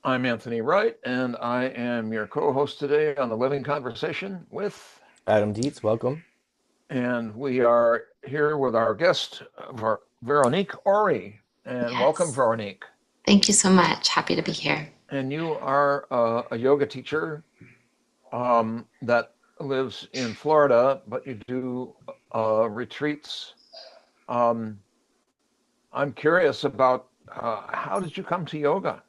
I'm Anthony Wright, and I am your co-host today on the Living Conversation with, Adam Dietz, welcome. and we are here with our guest, Veronique Ory. And welcome, Yes. Veronique. Thank you so much. Happy to be here. And you are a yoga teacher that lives in Florida, but you do retreats. Um, I'm curious about how did you come to yoga?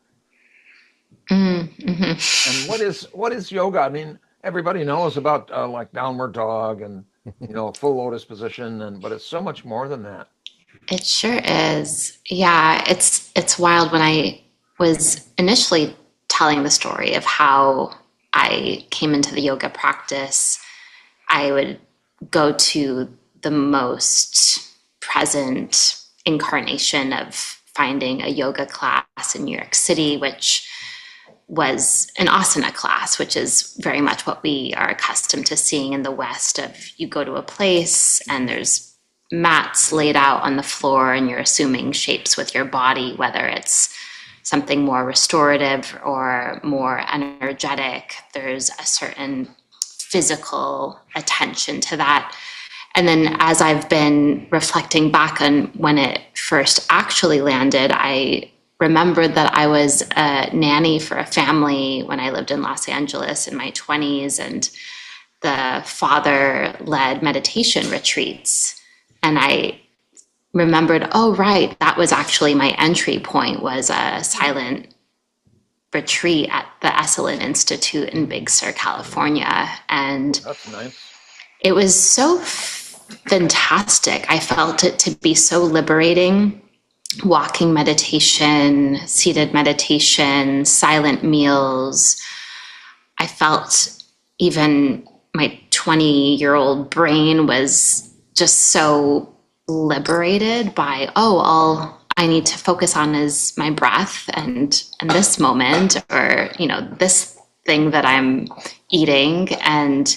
And Mm-hmm. what is yoga? I mean, everybody knows about like downward dog and full lotus position, and but it's so much more than that. It sure is. Yeah, it's wild when I was initially telling the story of how I came into the yoga practice. I would go to the most present incarnation of finding a yoga class in New York City, which was an asana class, which is very much what we are accustomed to seeing in the West of you go to a place and there's mats laid out on the floor and you're assuming shapes with your body, whether it's something more restorative or more energetic. There's a certain physical attention to that. And then as I've been reflecting back on when it first actually landed, I remembered that I was a nanny for a family when I lived in Los Angeles in my 20s, and the father led meditation retreats. And I remembered, oh, right, that was actually my entry point, was a silent retreat at the Esalen Institute in Big Sur, California. And That's nice. it was so fantastic. I felt it to be so liberating. Walking meditation, seated meditation, silent meals. I felt even my 20-year-old brain was just so liberated by, oh, all I need to focus on is my breath and this moment, or, this thing that I'm eating. And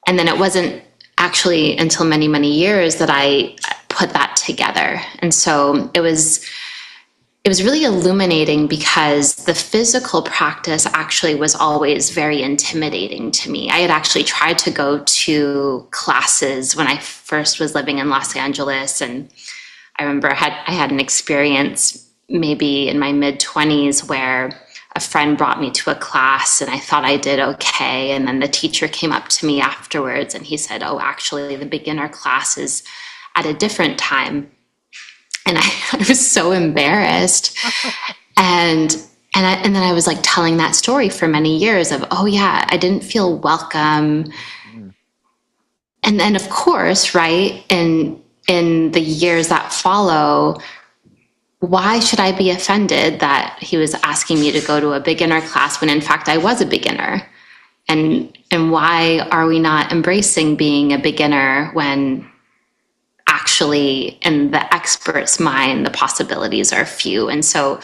then it wasn't actually until many, many years that I put that together. And so it was really illuminating because the physical practice actually was always very intimidating to me. I had actually tried to go to classes when I first was living in Los Angeles, and I remember I had an experience maybe in my mid-20s where a friend brought me to a class and I thought I did okay. And then the teacher came up to me afterwards and he said, oh, actually, the beginner class is at a different time. And I was so embarrassed. And then I was like telling that story for many years of, oh yeah, I didn't feel welcome. Mm. And then of course, right, in the years that follow, why should I be offended that he was asking me to go to a beginner class when in fact I was a beginner? And why are we not embracing being a beginner when actually in the expert's mind the possibilities are few? And so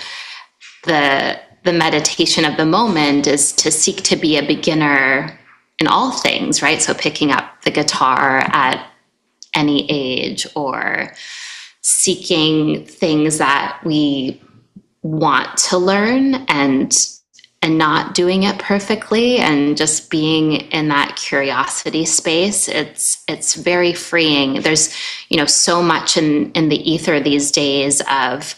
the meditation of the moment is to seek to be a beginner in all things, right? So picking up the guitar at any age, or seeking things that we want to learn and not doing it perfectly, and just being in that curiosity space. It's very freeing. There's so much in the ether these days of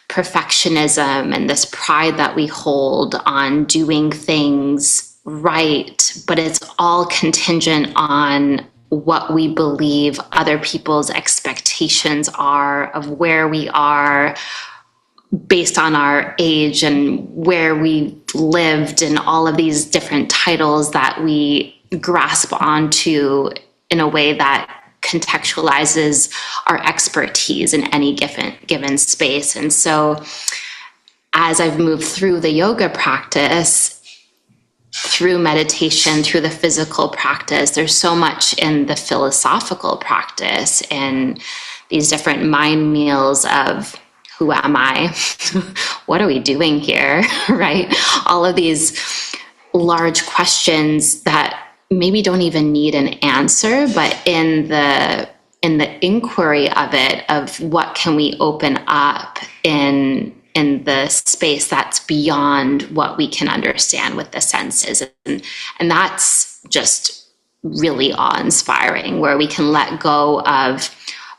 perfectionism and this pride that we hold on doing things right, but it's all contingent on what we believe other people's expectations are of where we are based on our age and where we lived, and all of these different titles that we grasp onto in a way that contextualizes our expertise in any given space. And so as I've moved through the yoga practice, through meditation, through the physical practice, there's so much in the philosophical practice and these different mind meals of who am I? What are we doing here? Right? All of these large questions that maybe don't even need an answer, but in the inquiry of it, of what can we open up in in the space that's beyond what we can understand with the senses. And that's just really awe-inspiring, where we can let go of,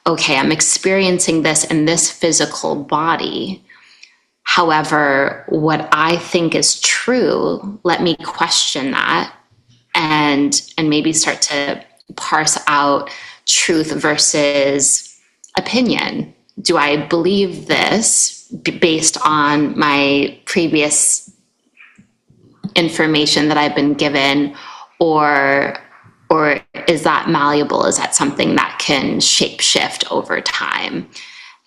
okay, I'm experiencing this in this physical body. However, what I think is true, let me question that and maybe start to parse out truth versus opinion. Do I believe this based on my previous information that I've been given, or is that malleable? Is that something that can shape shift over time?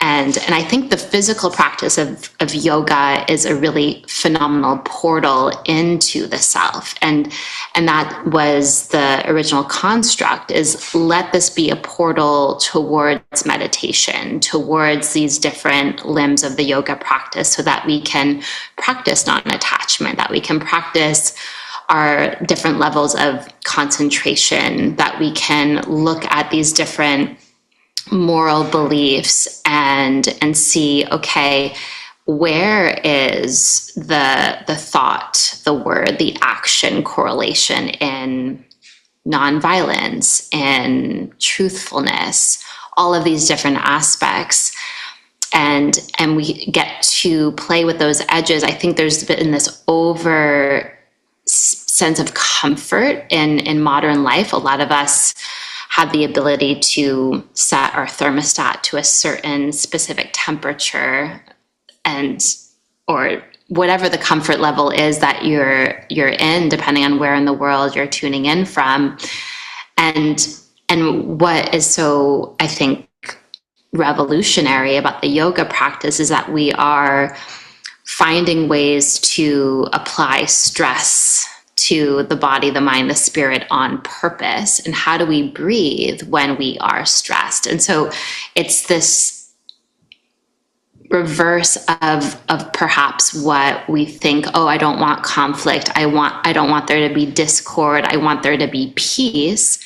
And I think the physical practice of yoga is a really phenomenal portal into the self. And that was the original construct, is let this be a portal towards meditation, towards these different limbs of the yoga practice, so that we can practice non-attachment, that we can practice our different levels of concentration, that we can look at these different moral beliefs and see, okay, where is the thought, the word, the action correlation in nonviolence and truthfulness, all of these different aspects. And we get to play with those edges. I think there's been this over sense of comfort in modern life. A lot of us have the ability to set our thermostat to a certain specific temperature, or whatever the comfort level is that you're in, depending on where in the world you're tuning in from. And what is so, I think, revolutionary about the yoga practice is that we are finding ways to apply stress to the body, the mind, the spirit on purpose. And how do we breathe when we are stressed? And so it's this reverse of perhaps what we think, oh, I don't want conflict. I don't want there to be discord. I want there to be peace.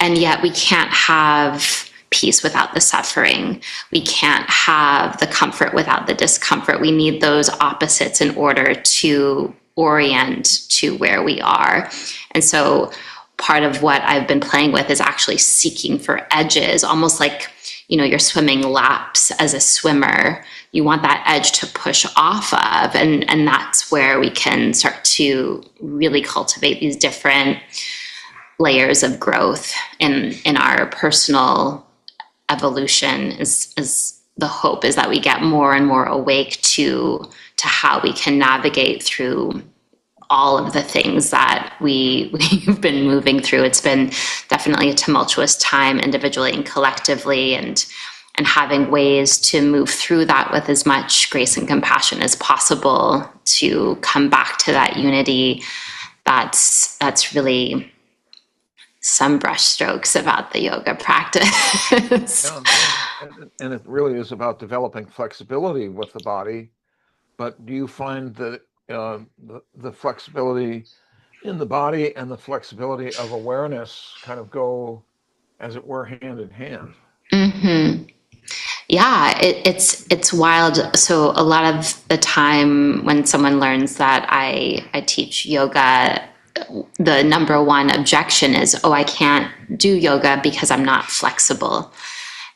And yet we can't have peace without the suffering. We can't have the comfort without the discomfort. We need those opposites in order to orient to where we are. And so part of what I've been playing with is actually seeking for edges, almost like, you're swimming laps as a swimmer. You want that edge to push off of, and that's where we can start to really cultivate these different layers of growth in our personal evolution. Is the hope is that we get more and more awake to how we can navigate through all of the things that we've been moving through. It's been definitely a tumultuous time individually and collectively, and having ways to move through that with as much grace and compassion as possible to come back to that unity. That's really some brushstrokes about the yoga practice. And it really is about developing flexibility with the body. But do you find that the flexibility in the body and the flexibility of awareness kind of go, as it were, hand in hand? Mm-hmm. Yeah, it's wild. So a lot of the time when someone learns that I teach yoga, the number one objection is, oh, I can't do yoga because I'm not flexible.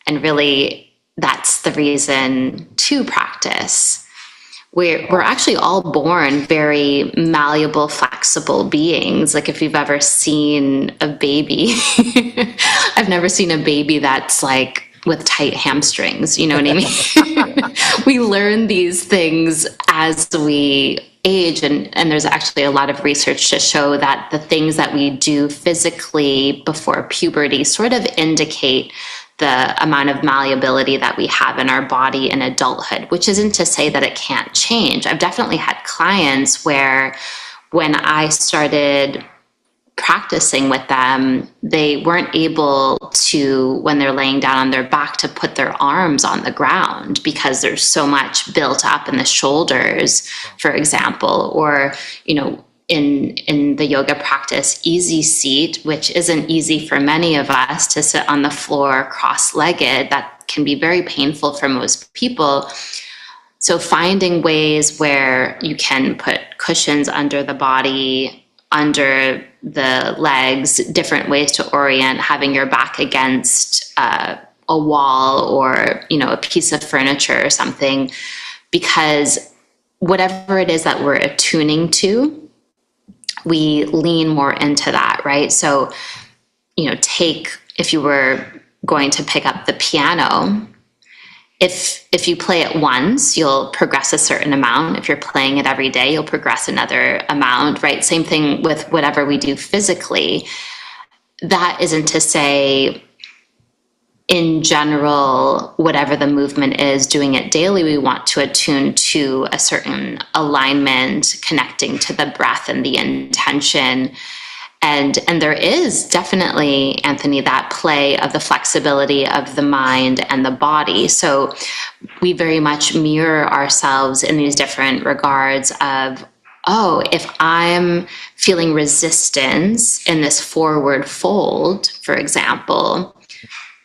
And really, that's the reason to practice. We're actually all born very malleable, flexible beings. Like if you've ever seen a baby, I've never seen a baby that's like with tight hamstrings, you know what I mean? We learn these things as we age, and there's actually a lot of research to show that the things that we do physically before puberty sort of indicate the amount of malleability that we have in our body in adulthood, which isn't to say that it can't change. I've definitely had clients where when I started practicing with them, they weren't able to, when they're laying down on their back, to put their arms on the ground because there's so much built up in the shoulders, for example, or, in the yoga practice, easy seat, which isn't easy for many of us to sit on the floor cross-legged. That can be very painful for most people. So finding ways where you can put cushions under the body, under the legs, different ways to orient, having your back against a wall or, a piece of furniture or something, because whatever it is that we're attuning to, we lean more into that, right? So, if you were going to pick up the piano, if you play it once, you'll progress a certain amount. If you're playing it every day, you'll progress another amount, right? Same thing with whatever we do physically. That isn't to say, in general, whatever the movement is, doing it daily, we want to attune to a certain alignment, connecting to the breath and the intention. And there is definitely, Anthony, that play of the flexibility of the mind and the body. So we very much mirror ourselves in these different regards of, if I'm feeling resistance in this forward fold, for example,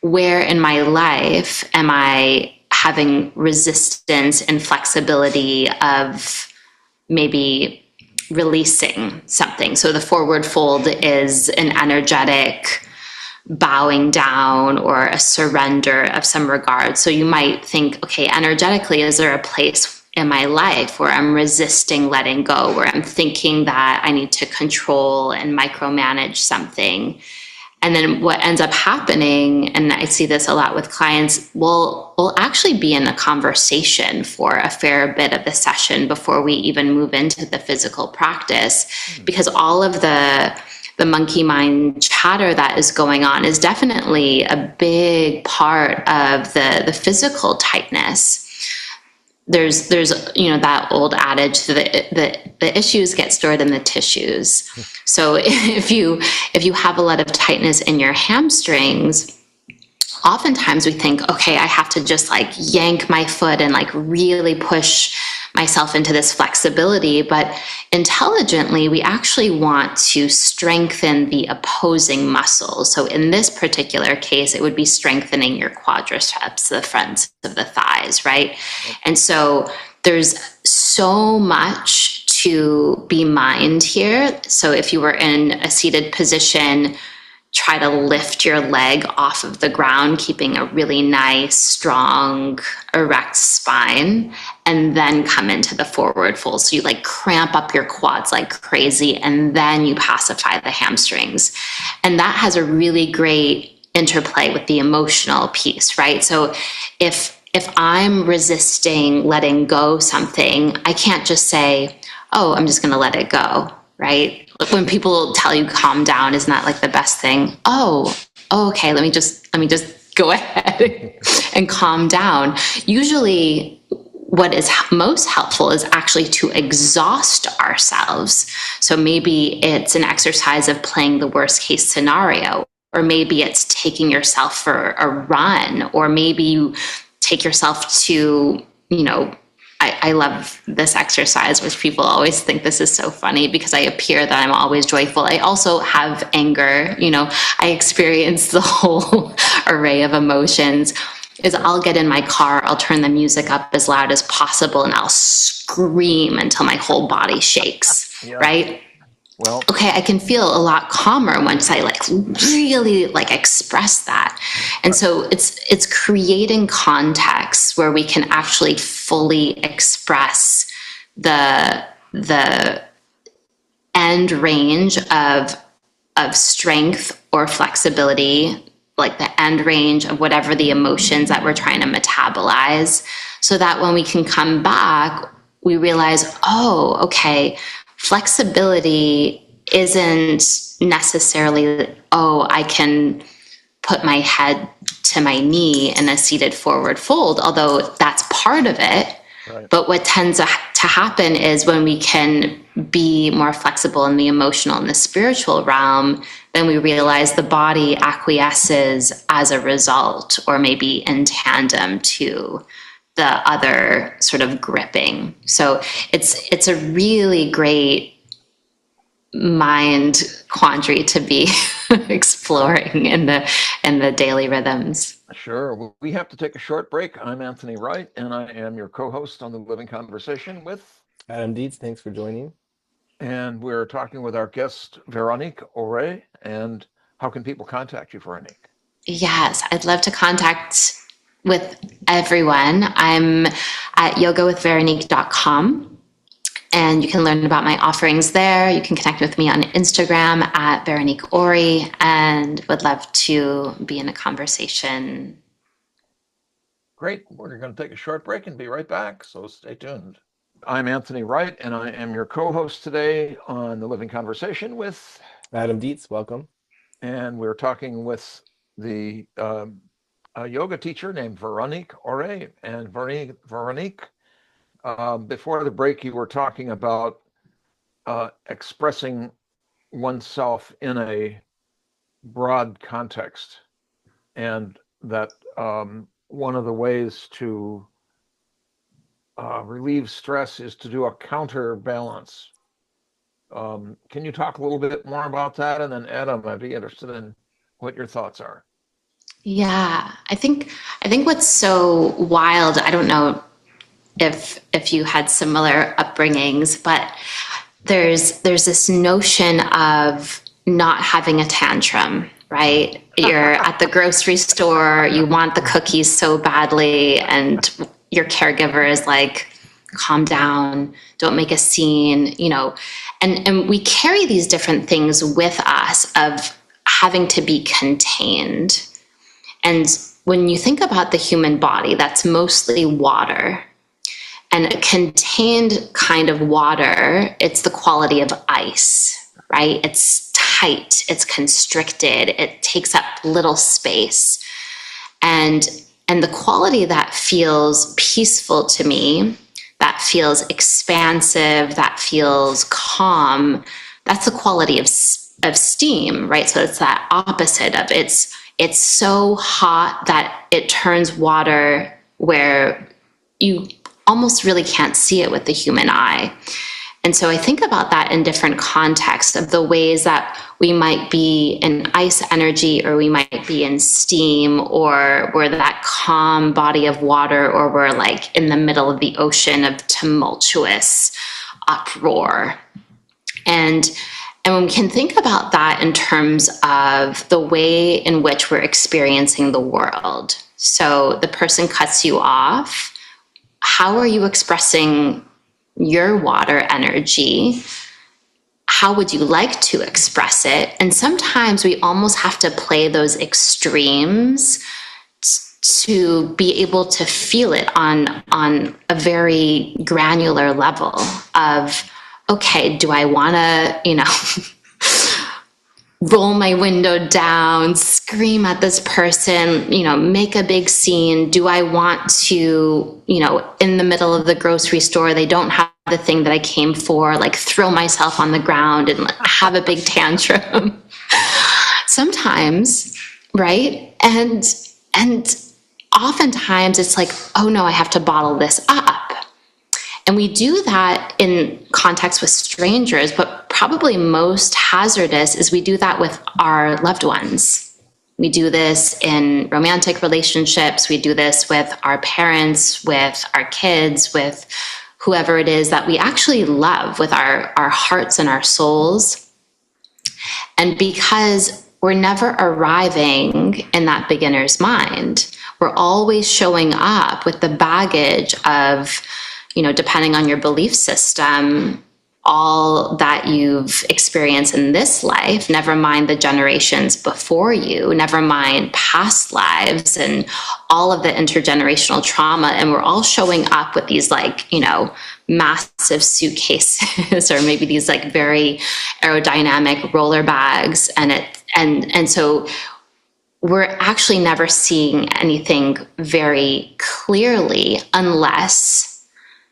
where in my life am I having resistance and flexibility of maybe releasing something? So the forward fold is an energetic bowing down or a surrender of some regard. So you might think, okay, energetically, is there a place in my life where I'm resisting letting go, where I'm thinking that I need to control and micromanage something? And then what ends up happening, and I see this a lot with clients, we'll actually be in a conversation for a fair bit of the session before we even move into the physical practice, because all of the monkey mind chatter that is going on is definitely a big part of the physical tightness. There's that old adage that the issues get stored in the tissues. So if you have a lot of tightness in your hamstrings, oftentimes we think, okay, I have to just yank my foot and really push myself into this flexibility. But intelligently, we actually want to strengthen the opposing muscles. So in this particular case, it would be strengthening your quadriceps, the fronts of the thighs, right? And so there's so much to be mined here. So if you were in a seated position, try to lift your leg off of the ground, keeping a really nice, strong, erect spine, and then come into the forward fold. So you cramp up your quads like crazy, and then you pacify the hamstrings. And that has a really great interplay with the emotional piece, right? So if I'm resisting letting go something, I can't just say, I'm just going to let it go, right? When people tell you calm down, isn't that the best thing? Okay, let me just go ahead and calm down. Usually what is most helpful is actually to exhaust ourselves. So maybe it's an exercise of playing the worst case scenario, or maybe it's taking yourself for a run, or maybe you take yourself to, I love this exercise, which people always think this is so funny because I appear that I'm always joyful. I also have anger, I experience the whole array of emotions. Is I'll get in my car, I'll turn the music up as loud as possible, and I'll scream until my whole body shakes, right? Well, okay, I can feel a lot calmer once I really express that. And so it's creating contexts where we can actually fully express the end range of strength or flexibility, the end range of whatever the emotions that we're trying to metabolize, so that when we can come back, we realize, okay, flexibility isn't necessarily, I can put my head to my knee in a seated forward fold, although that's part of it. Right. But what tends to happen is when we can be more flexible in the emotional and the spiritual realm, then we realize the body acquiesces as a result, or maybe in tandem to the other sort of gripping. So it's a really great mind quandary to be exploring in the daily rhythms. Sure. Well, we have to take a short break. I'm Anthony Wright, and I am your co-host on the Living Conversation with, Adam Dietz, thanks for joining. and we're talking with our guest, Veronique Ory. And how can people contact you, Veronique? Yes, I'd love to contact with everyone. I'm at yogawithveronique.com, and you can learn about my offerings there. You can connect with me on Instagram at Veronique Ory, and would love to be in a conversation. Great. We're going to take a short break and be right back, so stay tuned. I'm Anthony Wright, and I am your co-host today on the Living Conversation with, Adam Dietz, welcome. and we're talking with the a yoga teacher named Veronique Ory. And Veronique, before the break, you were talking about expressing oneself in a broad context, and that one of the ways to relieve stress is to do a counterbalance. Can you talk a little bit more about that? And then Adam, I'd be interested in what your thoughts are. Yeah, I think what's so wild, I don't know if you had similar upbringings, but there's this notion of not having a tantrum, right? You're at the grocery store, you want the cookies so badly, and your caregiver is like, calm down, don't make a scene, and we carry these different things with us of having to be contained. And when you think about the human body, that's mostly water. And a contained kind of water, it's the quality of ice, right? It's tight, it's constricted, it takes up little space. And the quality that feels peaceful to me, that feels expansive, that feels calm, that's the quality of steam, right? So it's that opposite of it's so hot that it turns water where you almost really can't see it with the human eye. And so I think about that in different contexts of the ways that we might be in ice energy, or we might be in steam, or we're that calm body of water, or we're like in the middle of the ocean of tumultuous uproar. And when we can think about that in terms of the way in which we're experiencing the world. So the person cuts you off. How are you expressing your water energy? How would you like to express it? And sometimes we almost have to play those extremes to be able to feel it on a very granular level of, okay, do I want to, roll my window down, scream at this person, make a big scene? Do I want to, in the middle of the grocery store, they don't have the thing that I came for, like throw myself on the ground and have a big tantrum? Sometimes, right? And oftentimes it's like, oh no, I have to bottle this up. And we do that in context with strangers, but probably most hazardous is we do that with our loved ones. We do this in romantic relationships. We do this with our parents, with our kids, with whoever it is that we actually love, with our hearts and our souls. And because we're never arriving in that beginner's mind, we're always showing up with the baggage of, depending on your belief system, all that you've experienced in this life, never mind the generations before you, never mind past lives and all of the intergenerational trauma. And we're all showing up with these massive suitcases or maybe these very aerodynamic roller bags. And so we're actually never seeing anything very clearly unless,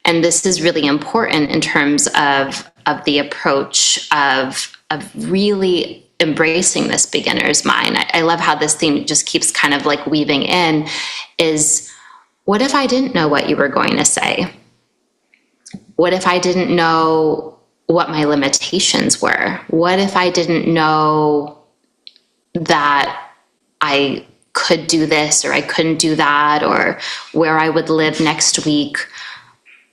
and this is really important in terms of the approach of really embracing this beginner's mind. I love how this theme just keeps kind of weaving in, is what if I didn't know what you were going to say? What if I didn't know what my limitations were? What if I didn't know that I could do this or I couldn't do that, or where I would live next week.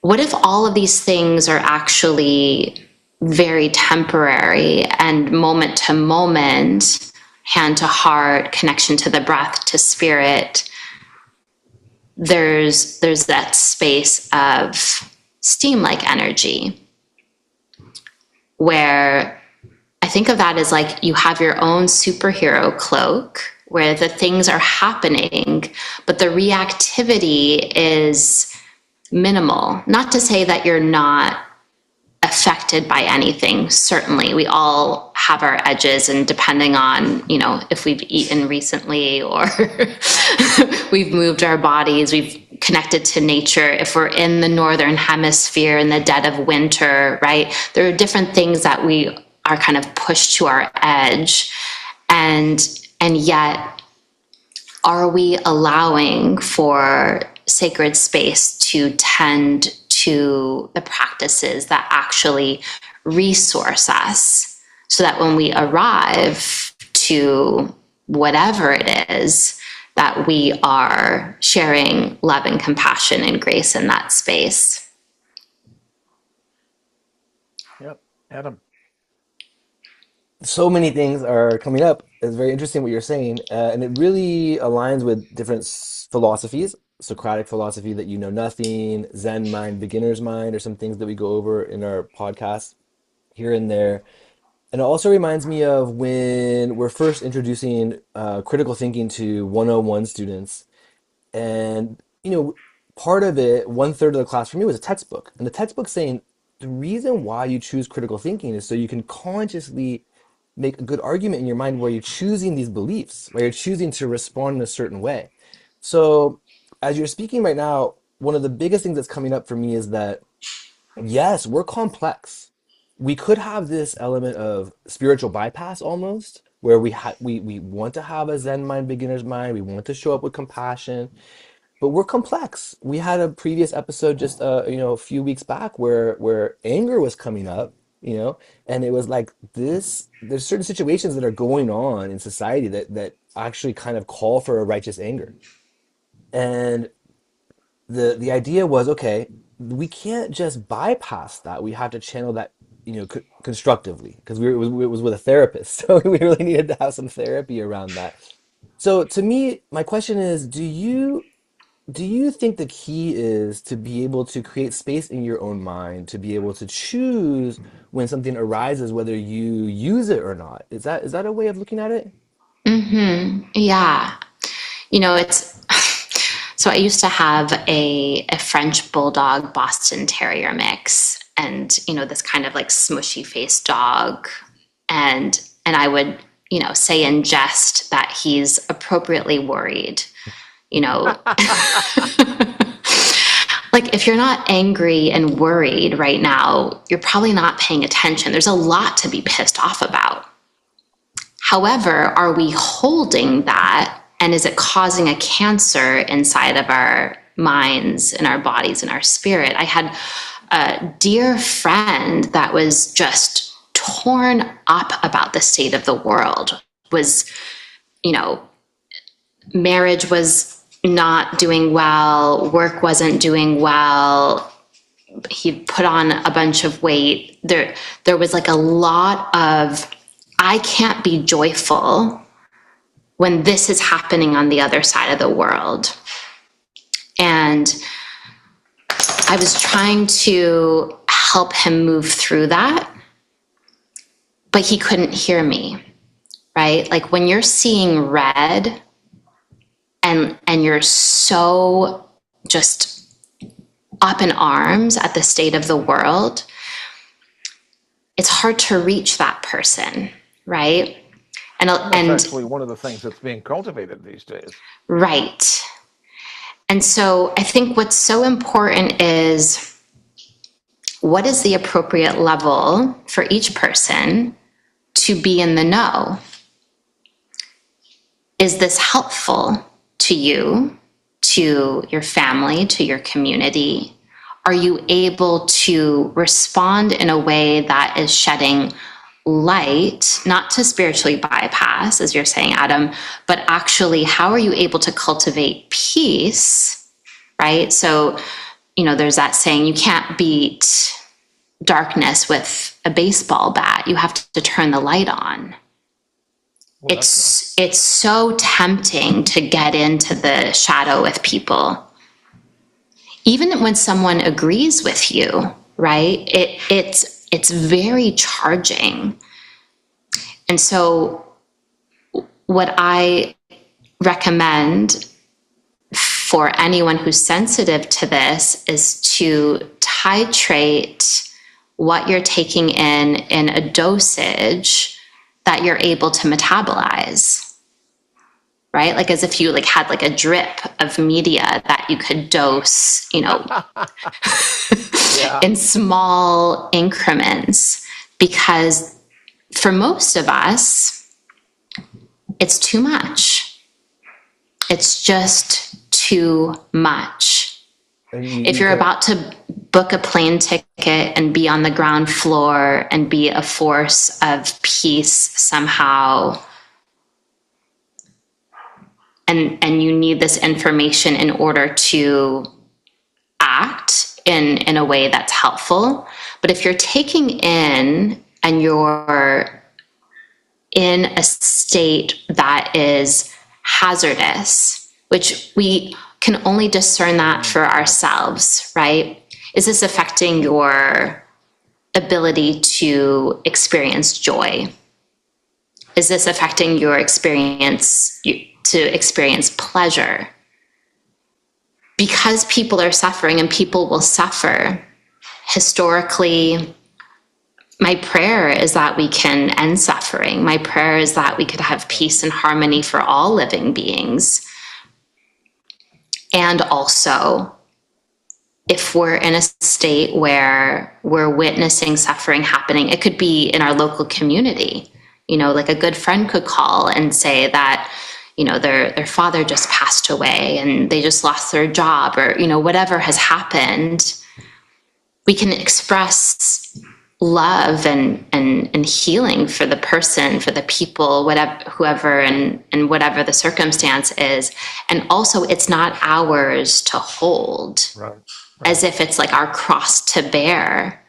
What if all of these things are actually very temporary and moment to moment, hand to heart, connection to the breath, to spirit? There's that space of steam-like energy where I think of that as like you have your own superhero cloak where the things are happening, but the reactivity is minimal. Not to say that you're not affected by anything. Certainly, we all have our edges, and depending on, if we've eaten recently or we've moved our bodies, we've connected to nature, if we're in the northern hemisphere in the dead of winter, right? There are different things that we are kind of pushed to our edge, and yet are we allowing for sacred space to tend to the practices that actually resource us, so that when we arrive to whatever it is, that we are sharing love and compassion and grace in that space. Yep. Adam. So many things are coming up. It's very interesting what you're saying, and it really aligns with different philosophies. Socratic philosophy, that you know nothing, Zen mind, beginner's mind, or some things that we go over in our podcast here and there. And it also reminds me of when we're first introducing critical thinking to 101 students. And, part of it, 1/3 of the class for me was a textbook. And the textbook saying the reason why you choose critical thinking is so you can consciously make a good argument in your mind where you're choosing these beliefs, where you're choosing to respond in a certain way. So as you're speaking right now, one of the biggest things that's coming up for me is that, yes, we're complex. We could have this element of spiritual bypass almost, where we want to have a Zen mind, beginner's mind. We want to show up with compassion, but we're complex. We had a previous episode just a few weeks back where anger was coming up, and it was like this. There's certain situations that are going on in society that actually kind of call for a righteous anger. And the idea was, okay, we can't just bypass that. We have to channel that, constructively, because it was with a therapist, so we really needed to have some therapy around that. So to me, my question is, do you think the key is to be able to create space in your own mind to be able to choose when something arises, whether you use it or not? Is that a way of looking at it? Yeah. It's so I used to have a French bulldog Boston Terrier mix, and this kind of like smushy faced dog, and I would say in jest that he's appropriately worried. Like if you're not angry and worried right now, you're probably not paying attention. There's a lot to be pissed off about. However, are we holding that? And is it causing a cancer inside of our minds and our bodies and our spirit? I had a dear friend that was just torn up about the state of the world. Marriage was not doing well, work wasn't doing well. He put on a bunch of weight. There was like a lot of, I can't be joyful when this is happening on the other side of the world. And I was trying to help him move through that, but he couldn't hear me, right? Like when you're seeing red and you're so just up in arms at the state of the world, it's hard to reach that person, right? That's actually one of the things that's being cultivated these days. Right. And so I think what's so important is, what is the appropriate level for each person to be in the know? Is this helpful to you, to your family, to your community? Are you able to respond in a way that is shedding light, not to spiritually bypass, as you're saying, Adam, but actually, how are you able to cultivate peace, right? So, there's that saying, you can't beat darkness with a baseball bat. You have to turn the light on. Well, that's It's so tempting to get into the shadow with people. Even when someone agrees with you, right? It's very charging. And so what I recommend for anyone who's sensitive to this is to titrate what you're taking in a dosage that you're able to metabolize, right? Like as if you had like a drip of media that you could dose, yeah. in small increments, because for most of us, it's too much. It's just too much. If you're about to book a plane ticket and be on the ground floor and be a force of peace somehow, and you need this information in order to act in a way that's helpful. But if you're taking in and you're in a state that is hazardous, which we can only discern that for ourselves, right? Is this affecting your ability to experience joy? Is this affecting your experience to experience pleasure? Because people are suffering and people will suffer, historically, my prayer is that we can end suffering. My prayer is that we could have peace and harmony for all living beings. And also, if we're in a state where we're witnessing suffering happening, it could be in our local community. Like a good friend could call and say that, their father just passed away and they just lost their job, or, whatever has happened. We can express love and healing for the person, for the people, whoever, and whatever the circumstance is. And also, it's not ours to hold, Right. as if it's like our cross to bear.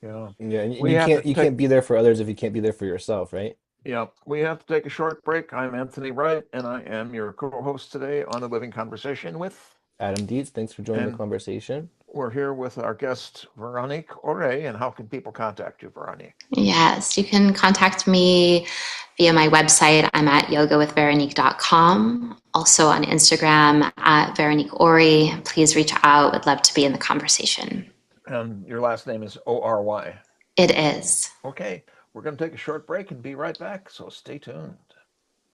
Yeah. Yeah, and We you have to can't take be there for others if you can't be there for yourself, right? Yeah, we have to take a short break. I'm Anthony Wright, and I am your co-host today on the Living Conversation with, Adam Dietz, thanks for joining the and conversation. we're here with our guest Veronique Ory. And how can people contact you, Veronique? Yes, you can contact me via my website. I'm at yogawithveronique.com. Also on Instagram at Veronique Ory. Please reach out. Would love to be in the conversation. And your last name is Ory. It is. Okay, we're going to take a short break and be right back. So stay tuned.